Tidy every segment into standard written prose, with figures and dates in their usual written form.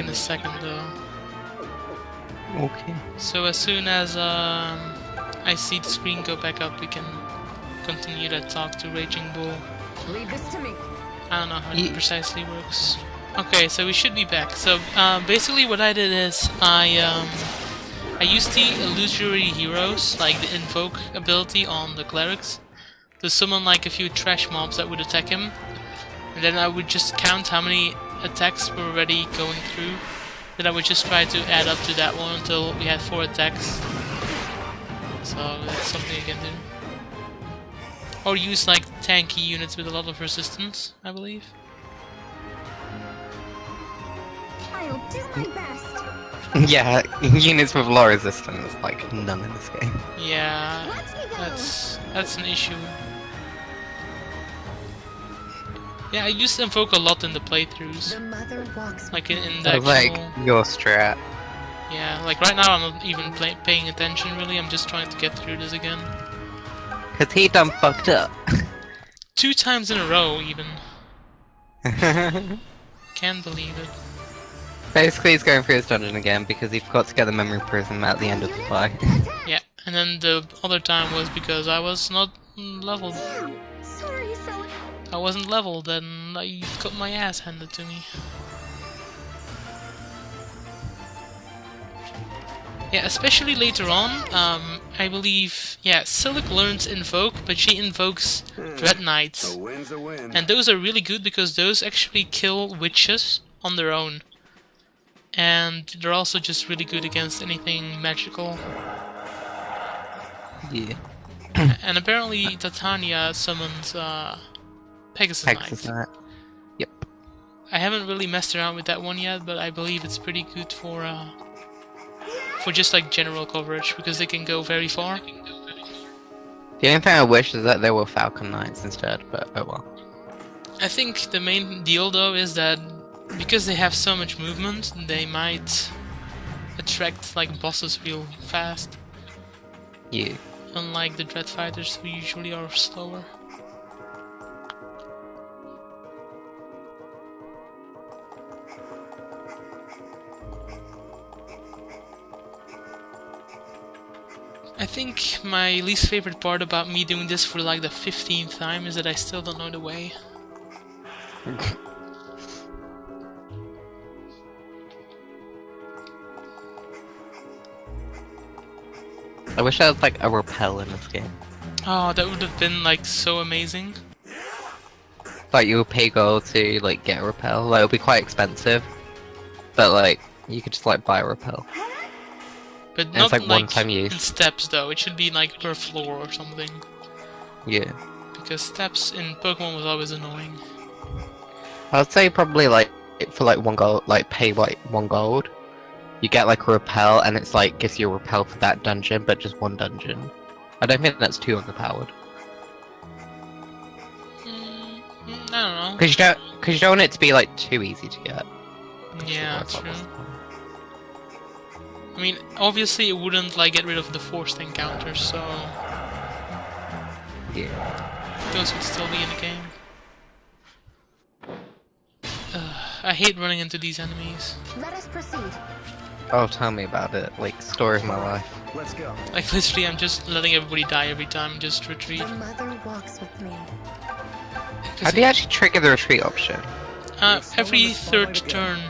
in a second though. Okay. So as soon as I see the screen go back up, we can continue that talk to Raging Bull. Leave this to me. I don't know how it precisely works. Okay, so we should be back. So basically what I did is I used the illusory heroes, like the invoke ability on the clerics, to summon like a few trash mobs that would attack him. And then I would just count how many attacks were already going through. Then I would just try to add up to that one until we had 4 attacks. So that's something you can do. Or use like tanky units with a lot of resistance, I believe. I'll do my best. Yeah, units with low resistance, like none in this game. Yeah, Watch me go. that's an issue. Yeah, I used to invoke a lot in the playthroughs. The mother walks Like with in me. the So, like, actual... your strat. Yeah, like right now I'm not even paying attention really, I'm just trying to get through this again. Cause he done fucked up. 2 times in a row even. Can't believe it. Basically, he's going through his dungeon again because he forgot to get the memory prism at the end of the fight. Yeah, and then the other time was because I was not leveled. Sorry, so I wasn't leveled and I got my ass handed to me. Yeah, especially later on, I believe, yeah, Silic learns Invoke, but she invokes Dread Knights. A win's a win. And those are really good because those actually kill witches on their own. And they're also just really good against anything magical. Yeah. And apparently Titania summons Pegasus Pegasus Knight. Knight. Yep. I haven't really messed around with that one yet, but I believe it's pretty good for just like general coverage because they can go very far. The only thing I wish is that there were Falcon Knights instead, but oh well. I think the main deal though is that because they have so much movement, they might attract like bosses real fast, Yeah. unlike the Dread Fighters who usually are slower. I think my least favorite part about me doing this for like the 15th time is that I still don't know the way. I wish I was like a repel in this game. Oh, that would have been like so amazing. Like you would pay gold to like get a repel. Like it would be quite expensive, but like you could just like buy a repel. But And not it's like like one-time in use. steps though, it should be like per floor or something. Yeah. Because steps in Pokemon was always annoying. I'd say probably like for like 1 gold, like pay like 1 gold. You get like a repel, and it's like gives you a repel for that dungeon, but just 1 dungeon. I don't think that's too underpowered. I don't know. Because you don't want it to be like too easy to get. Yeah, Otherwise, true. what's the point? I mean, obviously it wouldn't like get rid of the forced encounters, so Yeah. those would still be in the game. I hate running into these enemies. let us proceed. Oh, tell me about it. Like story of my life. Let's go. Like literally, I'm just letting everybody die every time and just retreat. The mother walks with me. How do you actually trigger the retreat option? Every third turn,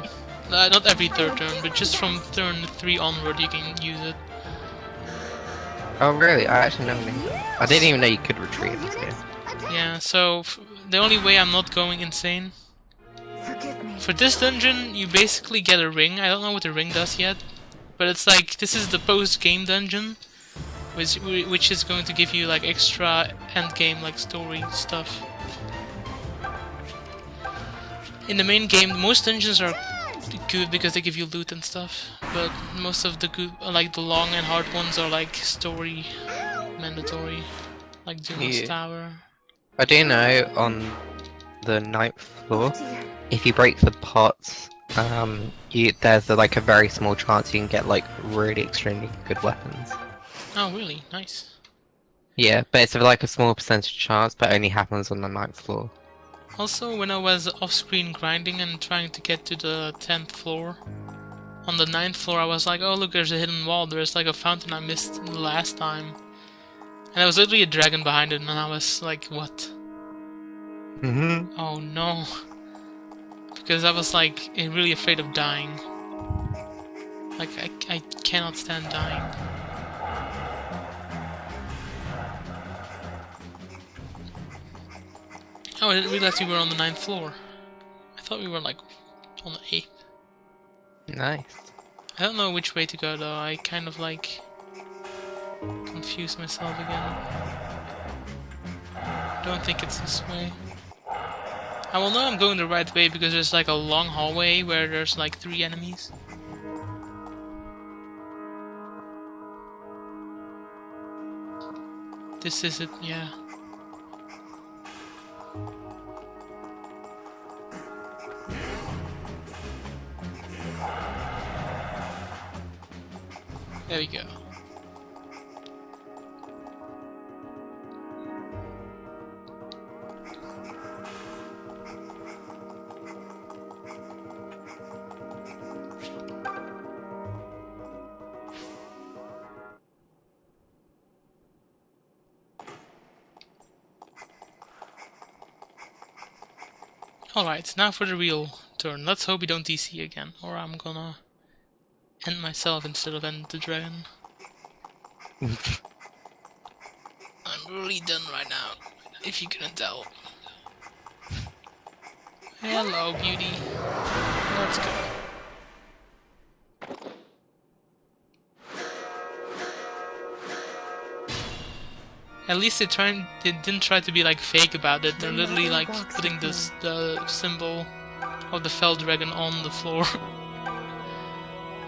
not every third turn, but just from turn 3 onward, you can use it. Oh really? I actually never knew. I didn't even know you could retreat in this game. Yeah, so the only way I'm not going insane. Forgive me. For this dungeon, you basically get a ring. I don't know what the ring does yet, but it's like, this is the post-game dungeon, which is going to give you like extra end-game like story stuff. In the main game, most dungeons are good because they give you loot and stuff, but most of the good, like the long and hard ones, are like story mandatory, like Dumas Yeah. Tower. I do know on the 9th floor, Dear. if you break the pots, there's like a very small chance you can get like really extremely good weapons. Oh really? Nice. Yeah, but it's like a small percentage chance, but only happens on the 9th floor. Also, when I was off-screen grinding and trying to get to the 10th floor, on the 9th floor I was like, oh look, there's a hidden wall, there's like a fountain I missed the last time. And there was literally a dragon behind it, and I was like, what? Oh no. Because I was like really afraid of dying. Like, I cannot stand dying. Oh, I didn't realize we were on the 9th floor. I thought we were like on the 8th. Nice. I don't know which way to go though, I kind of like confused myself again. Don't think it's this way. I will know I'm going the right way because there's like a long hallway where there's like 3 enemies. This is it, yeah. There we go. Alright, now for the real turn. Let's hope we don't DC again, or I'm gonna end myself instead of end the dragon. I'm really done right now, if you couldn't tell. Hello, beauty. Let's go. At least they didn't try to be like fake about it. They're literally like putting the symbol of the fell dragon on the floor.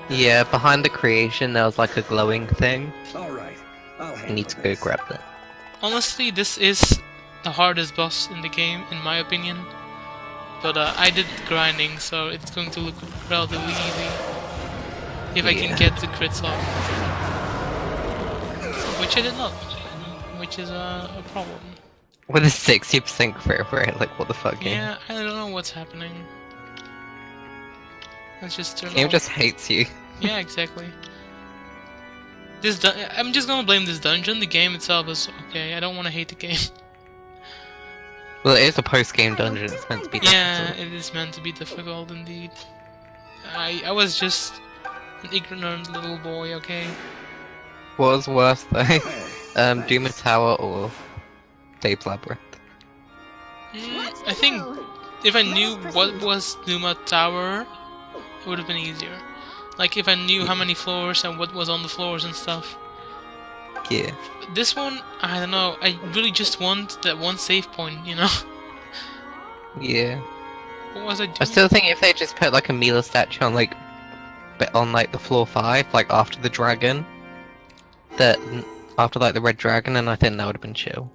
Yeah, behind the creation there was like a glowing thing. Alright, I'll You need to go grab that. Honestly, this is the hardest boss in the game, in my opinion. But I did grinding, so it's going to look relatively easy. If I can get the crits off. Which I did not. Which is a problem. With a 60% crit rate, like what the fuck game? Yeah, I don't know what's happening. Let's just turn Game off. just hates you. Yeah, exactly. I'm just gonna blame this dungeon. The game itself is okay. I don't want to hate the game. Well, it is a post-game dungeon, it's meant to be Yeah, difficult. it is meant to be difficult indeed. I was just an ignorant little boy, okay? What was worse though? Doom Tower or Dave's Labyrinth? I think if I knew what was Numa Tower, it would have been easier. Like if I knew how many floors and what was on the floors and stuff. Yeah. This one, I don't know, I really just want that one save point, you know? Yeah. What was I doing? I still think if they just put like a Mila statue on like the floor 5, like after the dragon, after like the red dragon, and I think that would have been chill.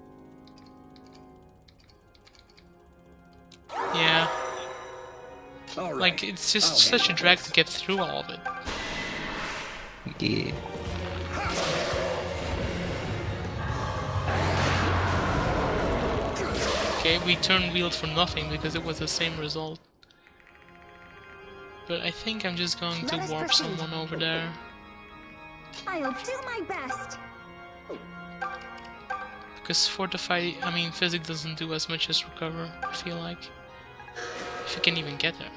Yeah. All right. Like, it's just I'll such a handle drag this. to get through all of it. Yeah. Okay, we turned wheeled for nothing because it was the same result. But I think I'm just going to Let us warp proceed. someone over there. I'll do my best. Because physics doesn't do as much as recover, I feel like. If you can even get there.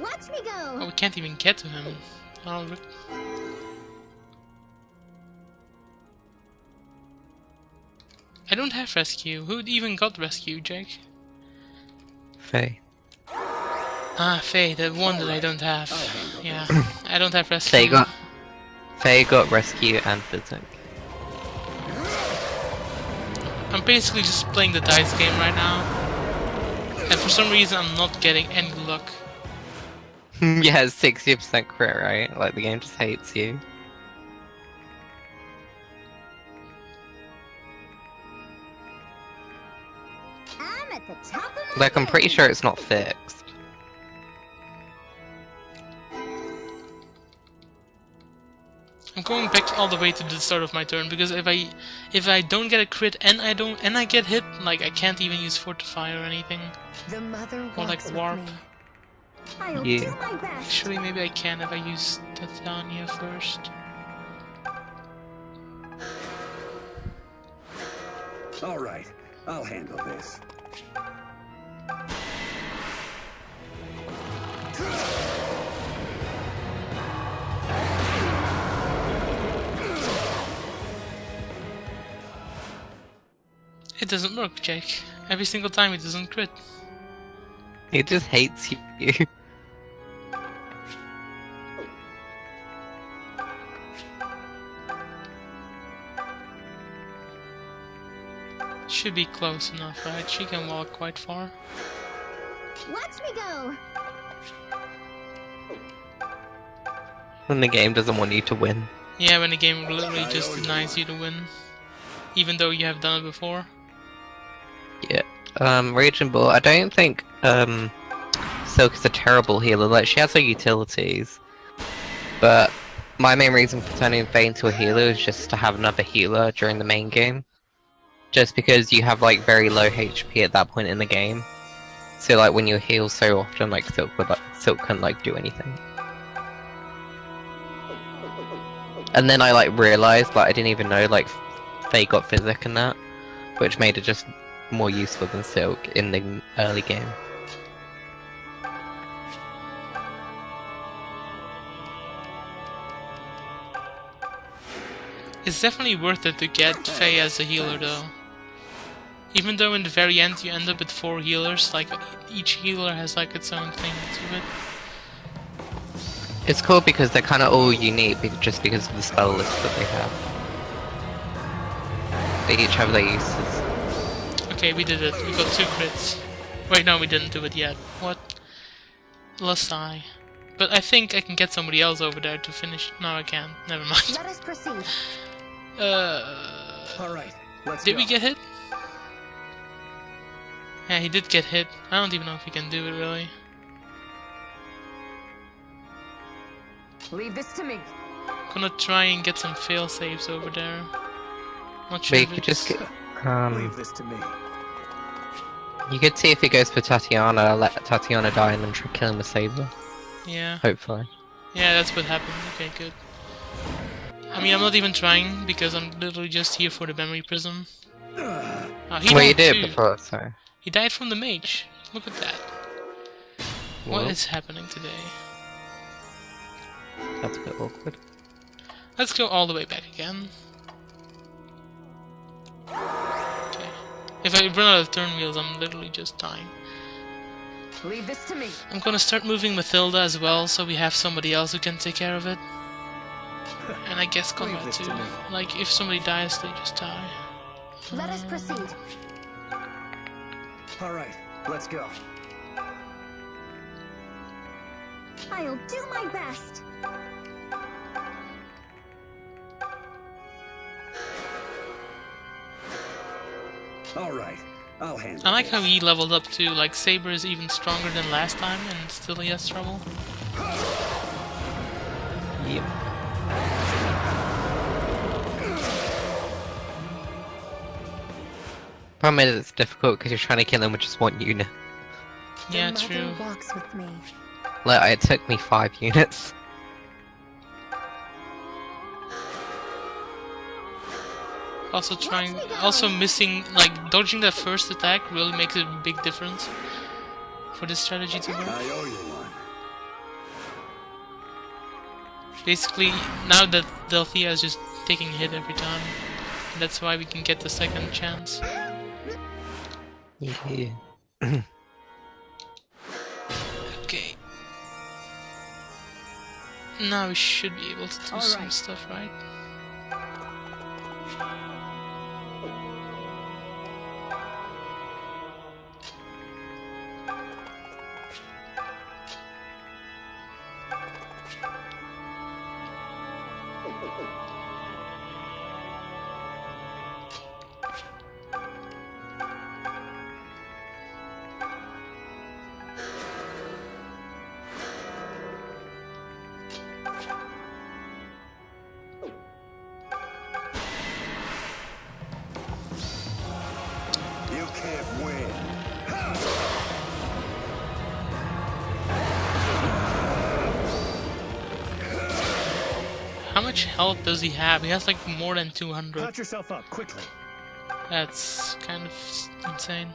Watch me Oh, go. we can't even get to him. Oh, I don't have rescue. Who even got rescue, Jake? Faye. Ah, Faye, the one that I don't have. Yeah, I don't have rescue. Faye got rescue and physics. I'm basically just playing the dice game right now. And for some reason I'm not getting any luck. Yeah, 60% crit, right? Like the game just hates you. my I'm at the top of my Like I'm pretty game. sure it's not fixed. I'm going back all the way to the start of my turn because if I don't get a crit and I get hit, like I can't even use Fortify or anything. The mother Or like walks with Warp. me. I'll Yeah. do my best. Actually, maybe I can if I use Titania first. All right, I'll handle this. It doesn't work, Jake. Every single time it doesn't crit. He just hates you. Should be close enough, right? She can walk quite far. Watch me go. When the game doesn't want you to win. Yeah, when the game literally just denies you to win. Even though you have done it before. Yeah. Raging Bull, I don't think Silk is a terrible healer. Like, she has her utilities. But my main reason for turning Faye into a healer is just to have another healer during the main game. Just because you have like very low HP at that point in the game. So like when you heal so often, like Silk couldn't like do anything. And then I like realized like I didn't even know like Faye got Physic and that, which made it just more useful than Silk in the early game. It's definitely worth it to get Faye as a healer though. Even though in the very end you end up with 4 healers, like each healer has like its own thing to it. It's cool because they're kind of all unique just because of the spell list that they have. They each have their uses. Okay, we did it. We got 2 crits. Wait, no, we didn't do it yet. What? Lasai. But I think I can get somebody else over there to finish. No, I can't. Never mind. Let us proceed. All right, let's Did go. we get hit? Yeah, he did get hit. I don't even know if he can do it really. Leave this to me. Gonna try and get some fail saves over there. Not sure But you if could it's... just get, Leave this to me. you could see if he goes for Tatiana, let Tatiana die and then try kill him with Saber. Yeah. Hopefully. Yeah, that's what happened. Okay, good. I mean, I'm not even trying because I'm literally just here for the memory prism. He Well, you died did too. before, so. He died from the mage. Look at that. What Well, is happening today? that's a bit awkward. Let's go all the way back again. Okay. If I run out of turn wheels, I'm literally just dying. Leave this to me. I'm gonna start moving Mathilda as well, so we have somebody else who can take care of it. And I guess Leave Conrad this too. to me. Like, if somebody dies, they just die. Let us proceed. All right, let's go. I'll do my best. All right, I'll handle I like this. how he leveled up too. Like, Saber is even stronger than last time, and still he has trouble. Yep. Problem is it's difficult because you're trying to kill him with just one unit. Yeah, the true. mother walks with me. Like, it took me 5 units. Also trying, Watch me go. also missing, like, dodging that first attack really makes a big difference for this strategy to work. I owe you one. Basically, now that Delphia is just taking a hit every time, that's why we can get the second chance. Yeah. Okay. Now we should be able to do some Alright. stuff, right? How much health does he have? He has like more than 200. Patch yourself up quickly. That's kind of insane.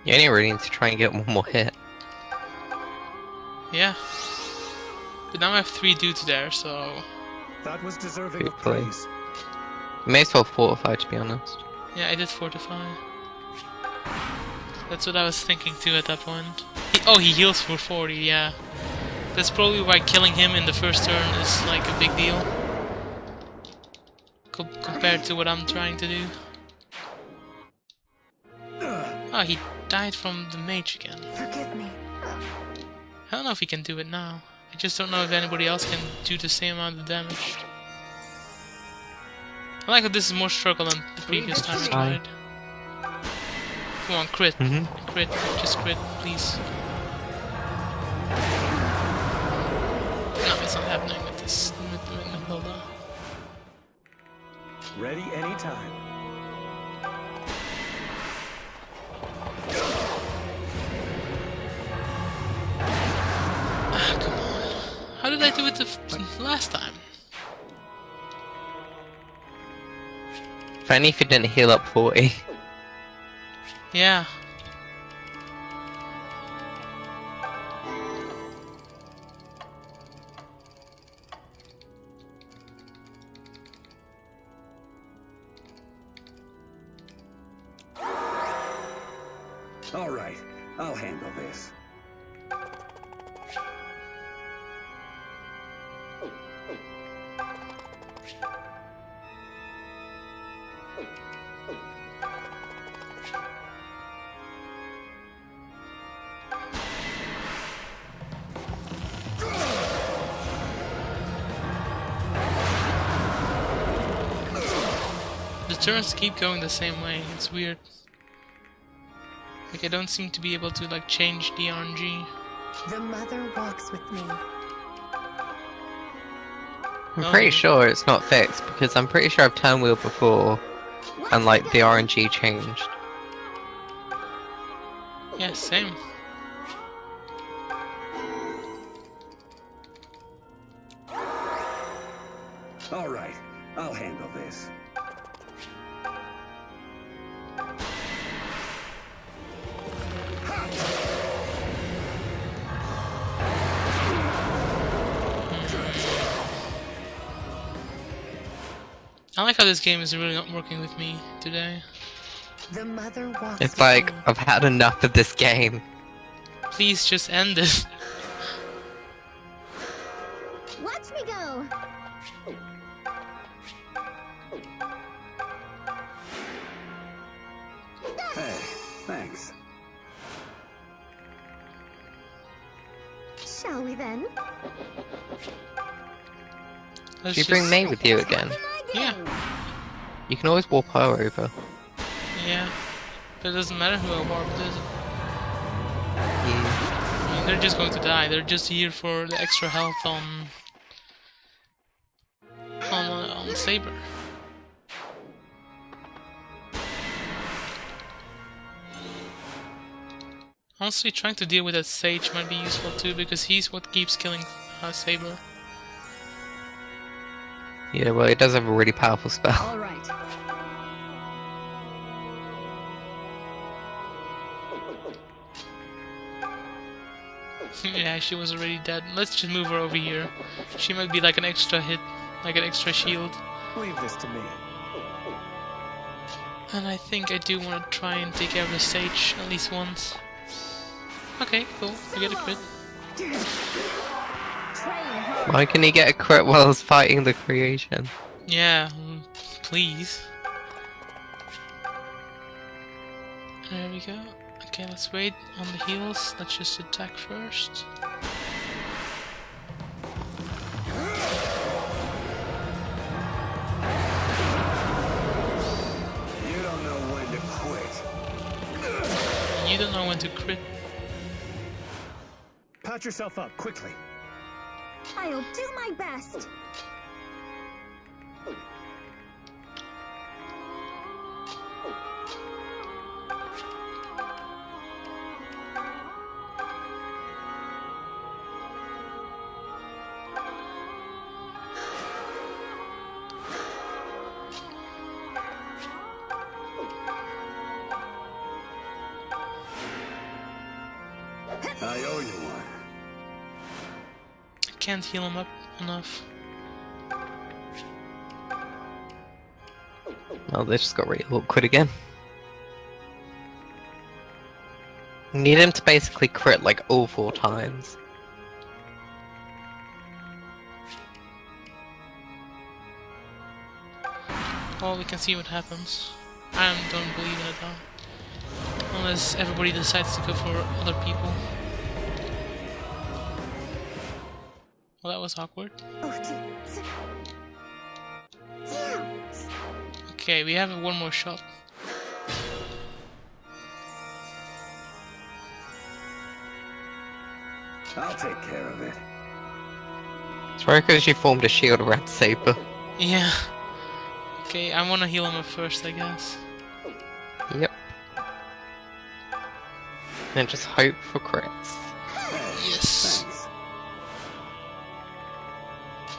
You only really need to try and get one more hit. Yeah. But now I have 3 dudes there, so... That was deserving of Hopefully. praise. You may as well fortify, to be honest. Yeah, I did fortify. That's what I was thinking too at that point. He heals for 40, yeah. That's probably why killing him in the first turn is like a big deal. Compared to what I'm trying to do. Oh, he died from the mage again. Forgive me. I don't know if he can do it now. I just don't know if anybody else can do the same amount of damage. I like that this is more struggle than the previous time I tried. Come on, crit. Crit. Just crit, please. No, it's not happening with this. With Yalorda. Ready anytime. Ah, come on. How did I do it the last time? Funny if you didn't heal up 40. Yeah. All right, I'll handle this. The turns keep going the same way. It's weird. Like I don't seem to be able to like change the RNG. The mother walks with me. I'm pretty sure it's not fixed, because I'm pretty sure I've turn wheel before, and like the RNG changed. Yeah, same. All right, I'll handle this. I like how this game is really not working with me today. The mother walks It's with like, me. I've had enough of this game. Please just end it. Watch me go. Hey, thanks. Shall we then? Let's Should you bring just- May with you again? Yeah, You can always warp her over. yeah. But it doesn't matter who I warp, does it? Yeah. I mean, they're just going to die. They're just here for the extra health on Saber. Honestly, trying to deal with that Sage might be useful too, because he's what keeps killing Saber. Yeah, well, it does have a really powerful spell. All right. Yeah, she was already dead. Let's just move her over here. She might be like an extra hit, like an extra shield. Leave this to me. And I think I do want to try and take care of the Sage at least once. Okay, cool. I get a crit. Train hard. Why can he get a crit while he's fighting the creation? Yeah, please. There we go. Okay, let's wait on the heals. Let's just attack first. You don't know when to quit. You don't know when to crit. Patch yourself up quickly. I'll do my best. I owe you one. I can't heal him up enough. Oh, they just got really awkward again. Need him to basically crit like all 4 times. Well, we can see what happens. I don't believe in it though. Unless everybody decides to go for other people. Well, that was awkward. Okay, we have one more shot. I'll take care of it. It's probably because you formed a shield around Saber. Yeah. Okay, I wanna heal him up first, I guess. Yep. And just hope for crits. Hey, Yes. thanks.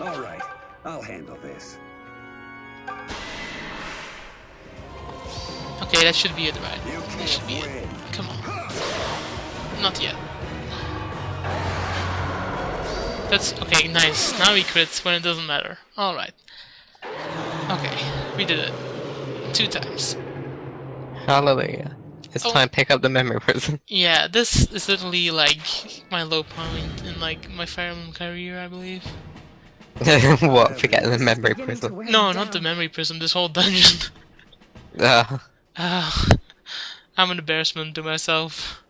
All right, I'll handle this. Okay, that should be it, right? You That should can't be it. win. Come on. Not yet. That's okay, nice. Now he crits when it doesn't matter. Alright. Okay, we did it. 2 times. Hallelujah. It's Oh. time to pick up the memory prison. Yeah, this is literally like my low point in like my Fire Emblem career, I believe. What? Forgetting the memory Beginning to prison. wear No, me not the down. memory prison, this whole dungeon. Uh, I'm an embarrassment to myself.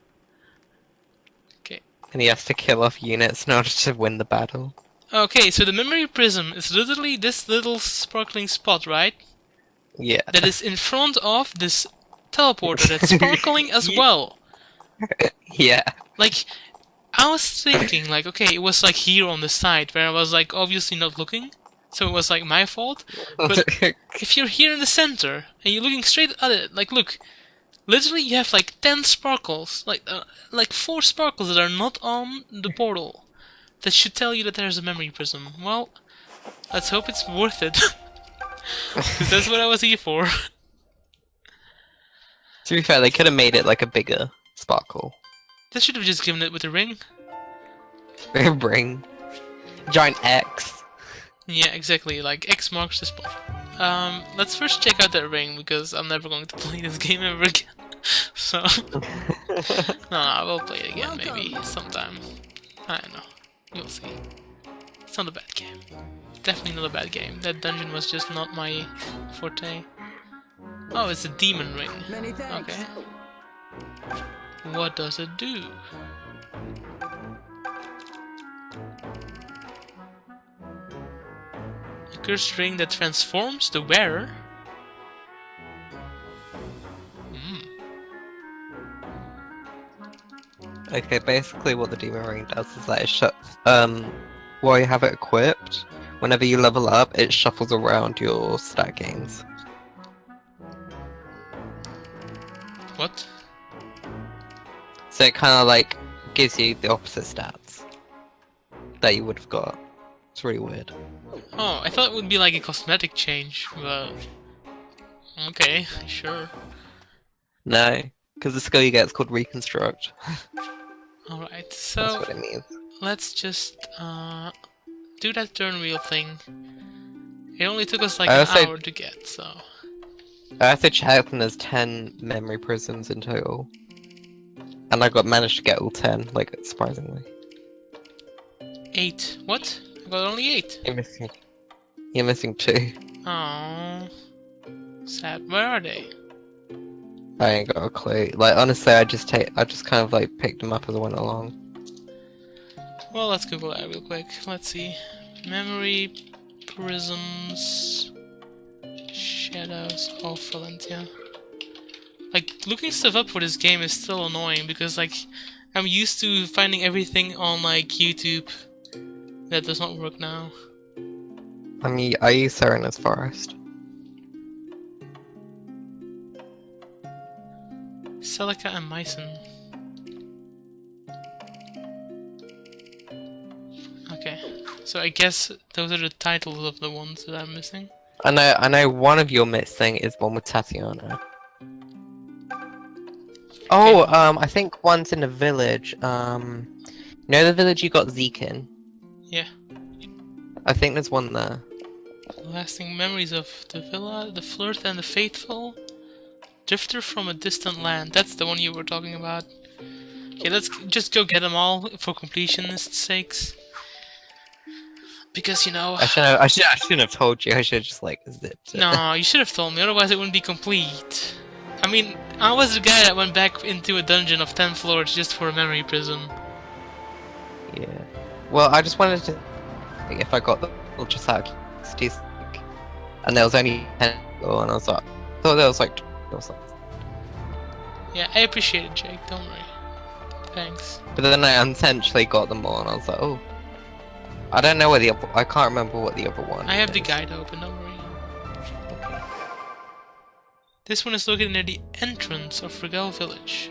Okay. and he has to kill off units in order to win the battle. Okay, so the memory prism is literally this little sparkling spot, right? Yeah. That is in front of this teleporter that's sparkling as Ye- well. Yeah. Like, I was thinking, like, okay, it was like here on the side where I was like obviously not looking, so it was like my fault. But if you're here in the center and you're looking straight at it, like, look, literally you have like 10 sparkles, like 4 sparkles that are not on the portal. That should tell you that there's a memory prism. Well, let's hope it's worth it. Because that's what I was here for. To be fair, they could have made it like a bigger sparkle. They should have just given it with a ring. Ring. Giant X. Yeah, exactly. Like X marks the spot. Let's first check out that ring because I'm never going to play this game ever again. So, no, we'll play it again maybe sometime. I don't know. You'll see. It's not a bad game. Definitely not a bad game. That dungeon was just not my forte. Oh, it's a demon ring. Many thanks. Okay. What does it do? A cursed ring that transforms the wearer? Okay, basically what the demon ring does is that it shuts, while you have it equipped, whenever you level up, it shuffles around your stat gains. What? So it kind of like gives you the opposite stats that you would have got. It's really weird. Oh, I thought it would be like a cosmetic change, but... Okay, sure. No, because the skill you get is called Reconstruct. Alright, That's so what it means. let's just do that turn wheel thing. It only took us like I an also- hour to get, so... I also checked and there's 10 memory prisons in total. And I managed to get all 10, like, surprisingly. 8. What? I got only 8. You're missing 2. Oh, sad. Where are they? I ain't got a clue. Like, honestly, I just kind of like picked them up as I went along. Well, let's Google that real quick. Let's see. Memory prisms. Shadows of Yalentia. Like, looking stuff up for this game is still annoying because, like, I'm used to finding everything on, like, YouTube. That does not work now. I use Serena's Forest. Celica and Mycen. Okay, so I guess those are the titles of the ones that I'm missing. I know one of your missing is one with Tatiana. Oh, I think one's in a village. You know the village you got Zeke in? Yeah. I think there's one there. Lasting memories of the villa, the flirt, and the faithful. Drifter from a distant land. That's the one you were talking about. Okay, let's just go get them all for completionist's sakes. Because, you know... I shouldn't have told you. I should have just like zipped it. No, you should have told me, otherwise it wouldn't be complete. I mean, I was the guy that went back into a dungeon of 10 floors just for a memory prism. Yeah. Well, I just wanted to think if I got the just out of curiosity, and there was only 10 people, and I was like, I thought there was like 2 or something. Yeah, I appreciate it, Jake, don't worry. Thanks. But then I unintentionally got them all, and I was like, oh. I don't know where the other. I can't remember what the other one. I have is. the guide open, don't worry. This one is located near the entrance of Regal Village.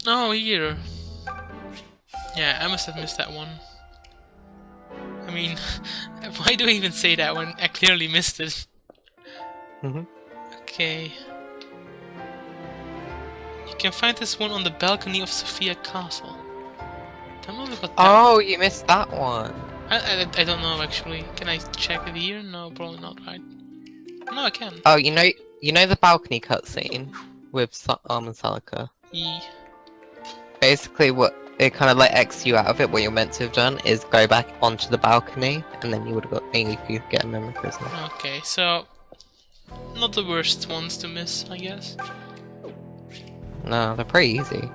Oh, here. Yeah, I must have missed that one. I mean, why do I even say that when I clearly missed it? Okay. You can find this one on the balcony of Sophia Castle. Don't know about that. Oh, you missed that one. I don't know actually. Can I check it here? No, probably not, right? No, I can. Oh, you know the balcony cutscene with Arm and Salika? Basically, what it kind of like X you out of it. What you're meant to have done is go back onto the balcony, and then you would have got. And you could get a memory prisoner. Okay, so not the worst ones to miss, I guess. No, they're pretty easy.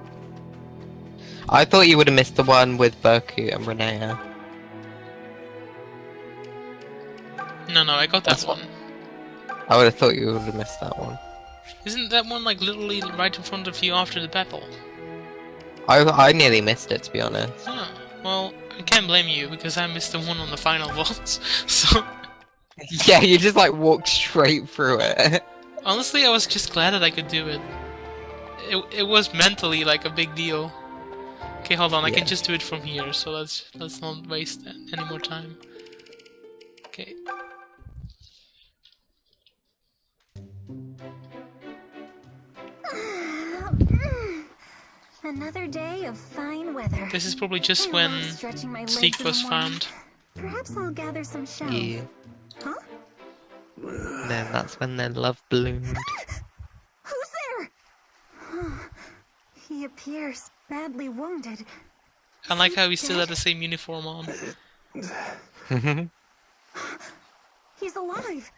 I thought you would have missed the one with Berku and Renea. No, I got that That's one. I would have thought you would have missed that one. Isn't that one like literally right in front of you after the battle? I nearly missed it, to be honest. Huh. Well, I can't blame you because I missed the one on the final boss. So Yeah, you just like walked straight through it. honestly, I was just glad that I could do it. It was mentally like a big deal. Okay, hold on. I can Yeah. just do it from here. So let's not waste any more time. Okay. Another day of fine weather. This is probably just I when love stretching my legs Zeke in the was morning. found. Perhaps I'll gather some shells. Yeah. Huh? Then that's when their love bloomed. Who's there? He appears badly wounded. I like how he still had the same uniform on. He's alive.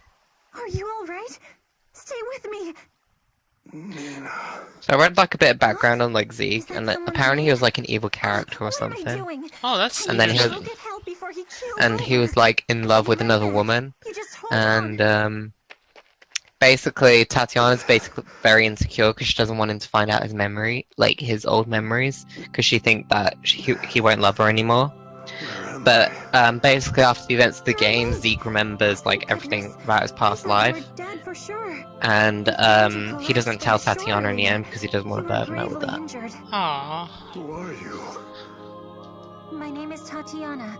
Are you all right? Stay with me. So I read like a bit of background on like Is Zeke, that and someone apparently he here? was like an evil character or What am I something. doing? Oh, that's And then he I'll was- interesting. get help before he kills And he was like in love with another woman, You just hold on. and basically Tatiana's basically very insecure because she doesn't want him to find out his memory, like his old memories, because she thinks that he won't love her anymore. But basically after the events of the game, Zeke remembers like everything about his past life, We're dead for sure. and he doesn't tell Tatiana in the end because he doesn't want to burden her with that. Injured. Aww. Who are you? My name is Tatiana.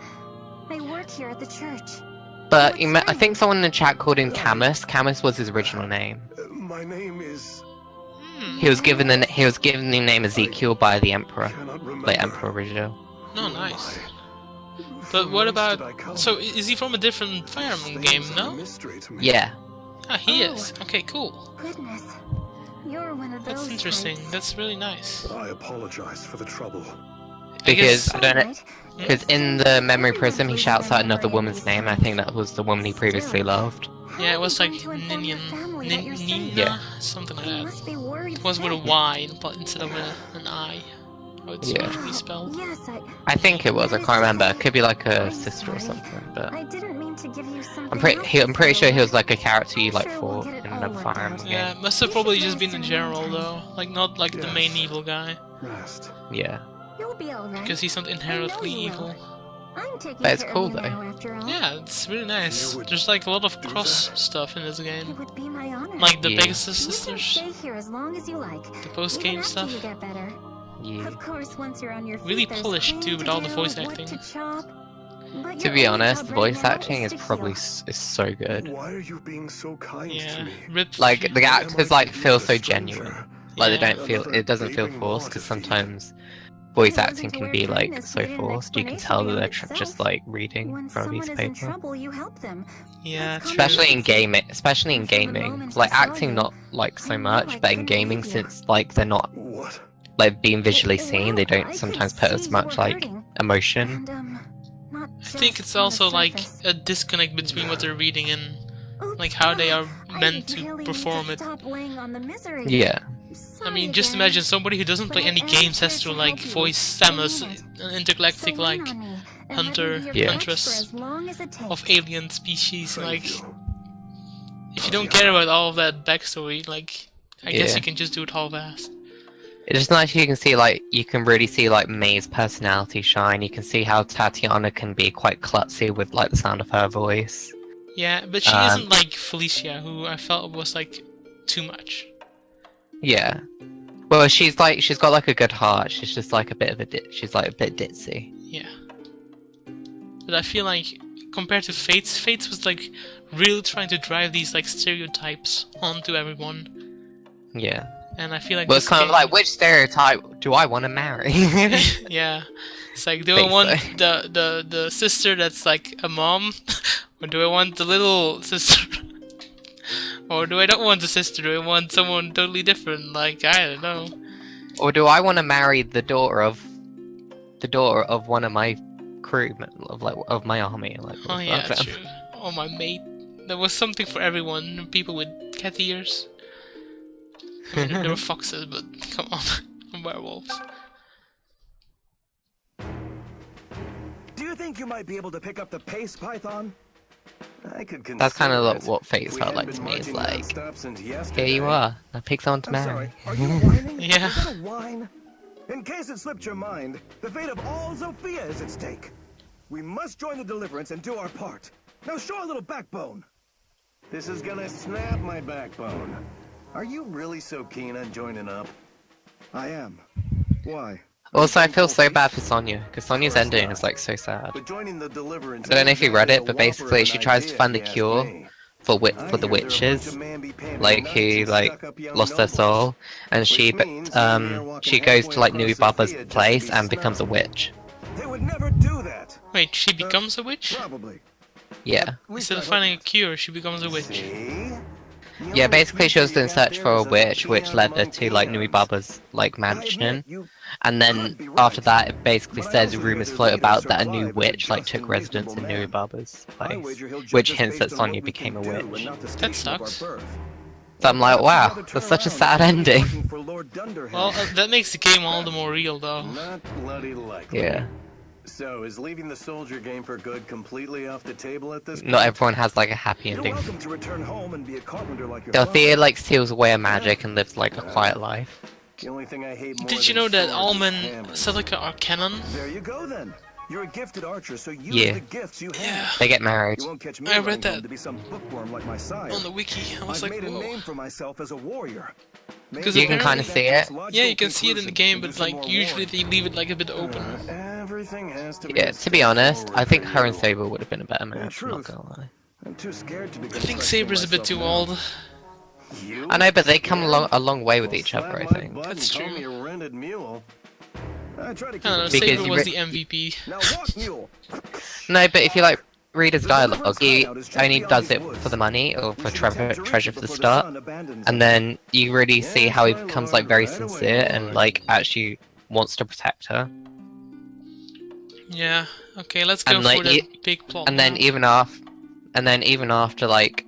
I work here at the church. But I think someone in the chat called him Camus. Camus was his original name. My name is... He was given the name Ezekiel by the Emperor, Cannot remember. like Emperor Rizzo. Oh, nice. But what about... So, is he from a different Fire Emblem game, no? Yeah. Ah, he is. Okay, cool. Goodness. You're one of those That's interesting. types. That's really nice. I apologize for the trouble. Because I don't know. Alright. Because in the memory prism, he shouts out another woman's name. And I think that was the woman he previously loved. Yeah, it was like How are you going to inform your family that you're safe? Nina, Yeah. something like They that. must be worried It was with a sick. Y instead of an I. How it's Yeah. usually spelled. Yes, I think it was. I that can't is remember. okay. It could be like a I'm sister or sorry. something. But I didn't mean to give you something. I'm pretty. else I'm to pretty sure deal he was with. like a character you like Sure, we'll fought get it in all another worked Fire out. Emblem Yeah, game. must have You probably should just been rest in in general no though. Like not like the Yes. main evil guy. Rest. Yeah. You'll be all right. Because he's not inherently you will. evil. I'm taking But it's care cool, of you though. now, after all. Yeah, it's really nice. You would There's like a lot of do cross that? stuff in this It game. would be my honor. Like the Yeah. Pegasus You can sisters, stay here as long as you like. the post Even game after stuff. you get better. Yeah. Of course, once you're on your feet, Really there's polished, cleaning too, to with all the do, voice wood acting. to chop. But To you're be only honest, the covering voice your acting is nose to probably heal. is so good. Why are you being so kind to Yeah, me? rip. Like the Am actors I like to feel you, so a stranger? genuine. Like they Yeah. don't feel, Another it doesn't feel gaping forced maw because to feed. sometimes voice It acting wasn't can where be like kindness so needed an forced. You can explanation tell that beyond they're itself. just like reading When from a piece someone of is in paper. trouble, you help them. Yeah, That's true. Especially in decency. gaming, especially in And from the gaming. moment Like I saw acting, you, not like I so knew much, I but in couldn't gaming, leave you. since like they're not What? like being visually seen, they Well, don't I sometimes could put see as you much were like hurting. emotion. And not I just think it's on the also like surface. a disconnect between what they're reading and Oops, like how they are I meant to really perform need it. to stop weighing on the misery. Yeah. I mean, Sorry just again. imagine somebody who doesn't But play I any am games has here to to like help you. voice I Samus, mean it. an intergalactic So like lean on me and hunter, let me be your Yeah. crutch for huntress as long as it takes. of alien species. Thank Like, you. if you don't care about all of that backstory, like, I guess Yeah. you can just do it half-assed. It's just nice you can see like you can really see like May's personality shine. You can see how Tatiana can be quite klutzy with like the sound of her voice. Yeah, but she isn't like Felicia, who I felt was like too much. Yeah. Well, she's got like a good heart. She's just like a bit of she's like a bit ditzy. Yeah. But I feel like compared to Fates was like really trying to drive these like stereotypes onto everyone. Yeah. And I feel like Well, this it's kind of game- like, which stereotype do I want to marry? yeah. It's like, do I Think want so. the sister that's like a mom? Or do I want the little sister? Or do I not want the sister? Do I want someone totally different? Like, I don't know. Or do I want to marry the daughter of one of my crew, of my army? Like, Oh fuck yeah, them. true. Oh my mate. There was something for everyone. People with cat ears. I mean, there were foxes, but come on. Werewolves. Do you think you might be able to pick up the pace, Python? I could consider That's kind of like it. what Fates We felt hadn't like to been me. It's marching like, nonstop since here yesterday. you are. I pick someone to I'm marry. sorry, are you whining? Yeah. Was that a whine? In case it slipped your mind, the fate of all Zofia is at stake. We must join the Deliverance and do our part. Now show a little backbone. This is gonna snap my backbone. Are you really so keen on joining up? I am. Why? Also, I feel so bad for Sonya because Sonya's ending is like so sad. But joining the Deliverance I don't know if you read it, is a but whopper basically of she an tries to idea, find the if you ask cure me. for I the hear they're a bunch witches, of mamby-pamby like nuts who and like stuck-up young lost their nobles. soul, and she Which means being here walking she goes halfway to like across Nui Baba's Sophia just to place be and becomes a snubbed. witch. They would never do that. Wait, she becomes a witch? Probably. Yeah. At least Instead I of hope finding a not. cure, she becomes a witch. See? The Yeah, only basically she was future in you got search there for a is as witch, which peon led her among to like Nui peons. Baba's like I mansion, admit, you and then could be after right. that it basically But I says also hear rumors their float leader, about Sir that a new Clive, is a witch like just took and residence in reasonable Nui man. Baba's I place, wager he'll judge which us hints based that on Sonya what we became can a do and witch. not the That station of our sucks. birth. So I'm like, Perhaps we'd wow, rather turn that's such a around sad and continue ending. working for Lord Dunderhead. Well, that makes the game all the more real, though. Not bloody likely. Yeah. So, is leaving the soldier game for good completely off the table at this point? Not everyone has like a happy You're ending. welcome to return home and be a carpenter like your Dorothea father. like steals away her magic and lives like a quiet life. The only thing I hate more Did you than know that swords all is men hammers. Celica are canon? There you go then. You're a gifted archer, so use Yeah. the gifts you have. Yeah. They get married. You won't catch me I read running home that to be some bookworm like my sire. On the wiki, I was I've like, made a whoa. name for myself as a warrior. Because You can apparently- kinda see it. Yeah, you can see it in the game, but like usually they leave it like a bit open. Everything has to be Yeah, a to be step honest, forward I think for her and you. Saber would have been a better In match, I'm not truth, gonna lie. I'm too scared to be. I think Saber's a bit too old. You? I know, but they come Scared? a long way with Well, each other, I slap my think. butt That's and call true. me a rented mule. I try to keep I don't know, it Because Saber you was re- the MVP. Now walk, mule. No, but if you like read his The dialogue, Deliverance he hideout is just only beyond does these it woods. for the money or We for should attempt to reach treasure it for the before start, sun abandons and it. then you really see Yes, how he my becomes lord, like very right away, sincere and lord. like actually wants to protect her. Yeah, okay, let's go And, like, for the big plot. And then now. even after like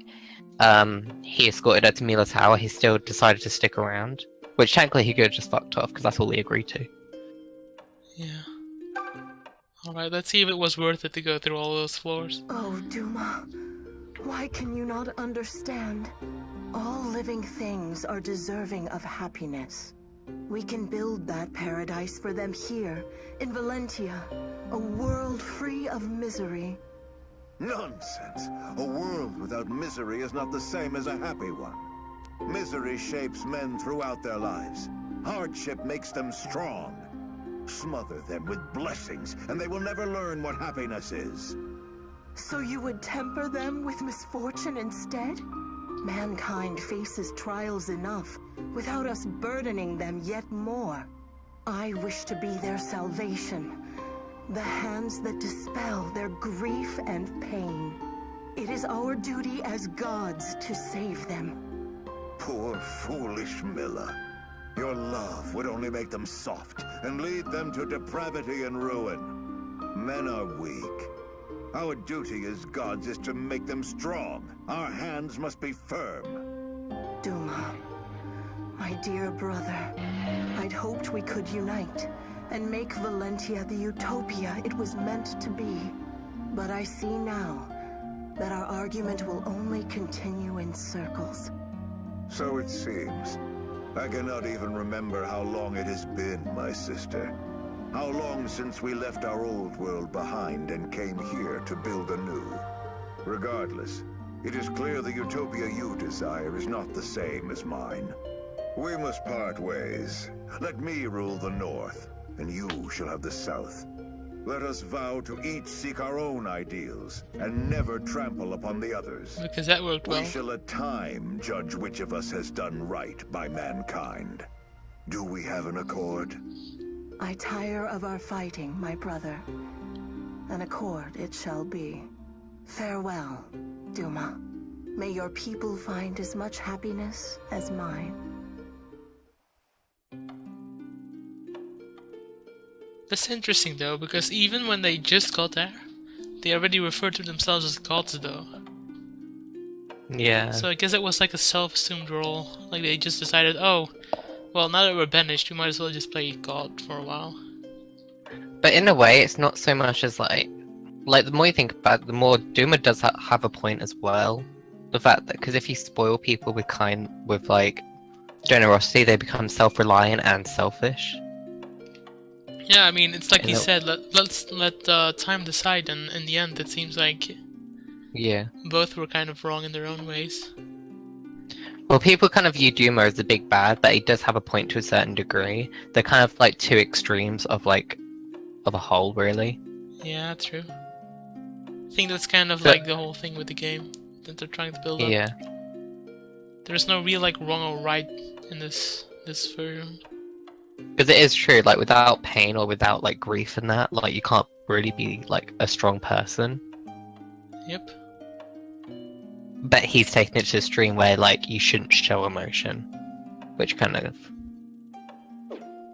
he escorted her to Mila Tower, he still decided to stick around, which technically he could have just fucked off because that's all he agreed to. Yeah. Alright, let's see if it was worth it to go through all those floors. Oh, Duma, why can you not understand? All living things are deserving of happiness. We can build that paradise for them here, in Valentia, a world free of misery. Nonsense! A world without misery is not the same as a happy one. Misery shapes men throughout their lives. Hardship makes them strong. Smother them with blessings, and they will never learn what happiness is. So you would temper them with misfortune instead? Mankind faces trials enough without us burdening them yet more. I wish to be their salvation, the hands that dispel their grief and pain. It is our duty as gods to save them. Poor, foolish Milla. Your love would only make them soft and lead them to depravity and ruin. Men are weak. Our duty as gods is to make them strong. Our hands must be firm. Duma, my dear brother, I'd hoped we could unite and make Yalentia the utopia it was meant to be. But I see now that our argument will only continue in circles. So it seems. I cannot even remember how long it has been, my sister. How long since we left our old world behind and came here to build a new. Regardless, it is clear the utopia you desire is not the same as mine. We must part ways. Let me rule the North, and you shall have the South. Let us vow to each seek our own ideals, and never trample upon the others. Because that worked well. We shall at time judge which of us has done right by mankind. Do we have an accord? I tire of our fighting, my brother. An accord it shall be. Farewell, Duma. May your people find as much happiness as mine. That's interesting though, because even when they just got there, they already referred to themselves as gods though. Yeah. So I guess it was like a self-assumed role. Like they just decided, oh, well, now that we're banished, we might as well just play God for a while. But in a way, it's not so much as like the more you think about it, the more Duma does have a point as well. The fact that, because if you spoil people with like generosity, they become self-reliant and selfish. Yeah, I mean, it's like he know- said, let's let time decide, and in the end, it seems like Yeah. both were kind of wrong in their own ways. Well, people kind of view Duma as the big bad, but he does have a point to a certain degree. They're kind of like two extremes of a whole, really. Yeah, true. I think that's kind of But- like the whole thing with the game that they're trying to build up. Yeah. There's no real like wrong or right in this version. Because it is true, like without pain or without like grief and that, like you can't really be like a strong person. Yep. But he's taken it to the extreme where like you shouldn't show emotion, which kind of.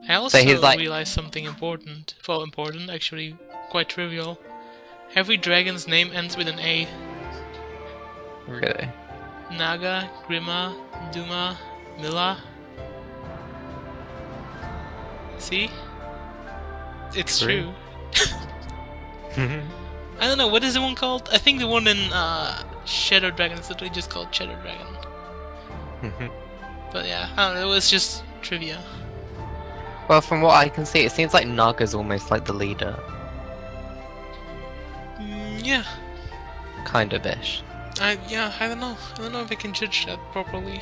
I also he's like- realized something important. Well, important, actually quite trivial. Every dragon's name ends with an A. Really. Naga, Grima, Duma, Milla. See? It's true. I don't know, what is the one called? I think the one in Shadow Dragon is literally just called Shadow Dragon. But yeah, I don't know, it was just trivia. Well, from what I can see, it seems like Naga's almost like the leader, Yeah. kind of ish. I don't know. I don't know if I can judge that properly.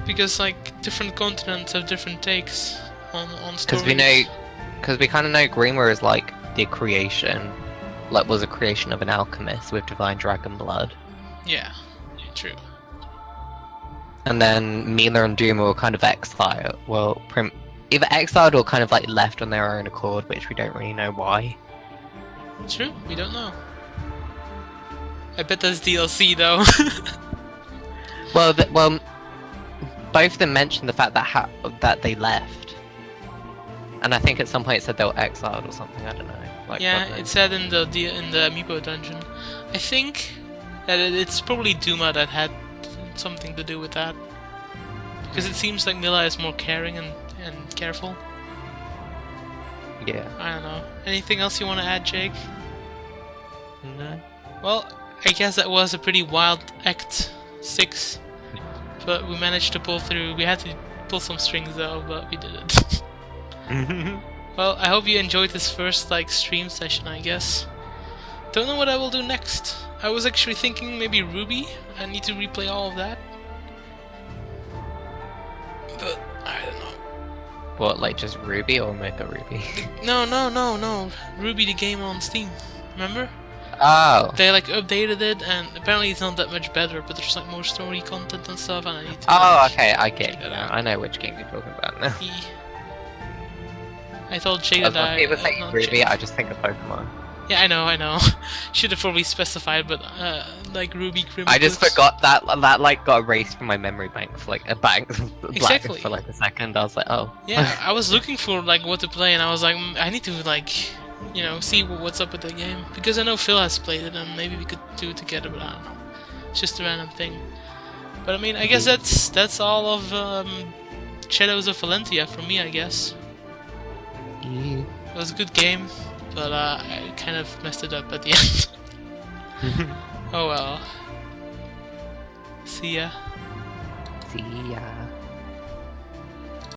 Because like different continents have different takes on stories. Because we kind of know Grima is like the creation, like was a creation of an alchemist with divine dragon blood, Yeah, true. and then Mila and Duma were kind of exiled. Well, either exiled or kind of like left on their own accord, which we don't really know why. True, we don't know. I bet that's DLC though. Well, both of them mentioned the fact that they left, and I think at some point it said they were exiled or something. I don't know. Like, Yeah, God knows. it said in the Amiibo dungeon. I think that it's probably Duma that had something to do with that. Because it seems like Milla is more caring and careful. Yeah. I don't know. Anything else you want to add, Jake? No. Well, I guess that was a pretty wild Act 6. But we managed to pull through. We had to pull some strings though, but we did it. Well, I hope you enjoyed this first stream session, I guess. Don't know what I will do next. I was actually thinking maybe Ruby. I need to replay all of that. But I don't know. What, like just Ruby or Omega Ruby? No. Ruby the game on Steam. Remember? Oh. They like updated it, and apparently it's not that much better, but there's like more story content and stuff, and I need to. Oh, like, okay, I get check it that now. out. I know which game you're talking about now. I told Jay that I. People say not Ruby, Jay. I just think of Pokemon. Yeah, I know. Should have probably specified, but like Ruby Crimacus. I just forgot that like got erased from my memory bank for like a bank black Exactly. for like a second. I was like, oh. Yeah, I was looking for like what to play, and I was like, I need to like, you know, see what's up with the game, because I know Phil has played it, and maybe we could do it together. But I don't know. It's just a random thing. But I mean, I guess that's all of Shadows of Yalentia for me, I guess. Yeah. It was a good game, but I kind of messed it up at the end. Oh well. See ya. See ya.